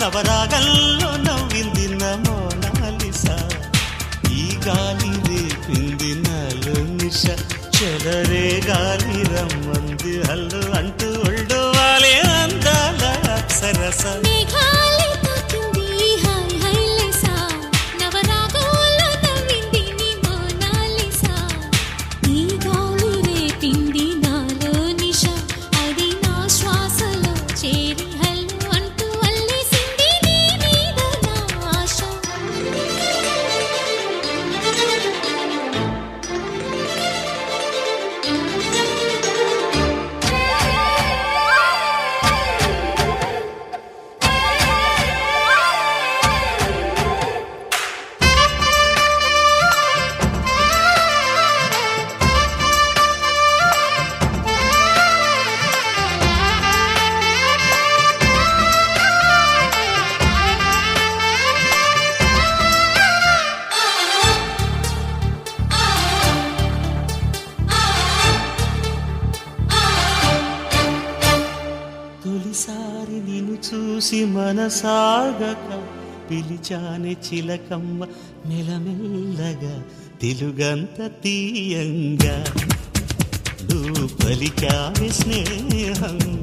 నవరాగల్లో నవ్వింది నా మోనాలిసా ఈ గాలి రేపింది నాలో నిష చెలరే గాలి రమ్మంది హల్లు అంటూ ఒళ్ళు వాలే అందాల అప్సరస తొలిసారి నిన్ను చూసి మనసాగక పిలిచానే చిలకమ్మ మెలమెల్లగా తెలుగంత తీయంగా నువ్వు పలికావే స్నేహంగా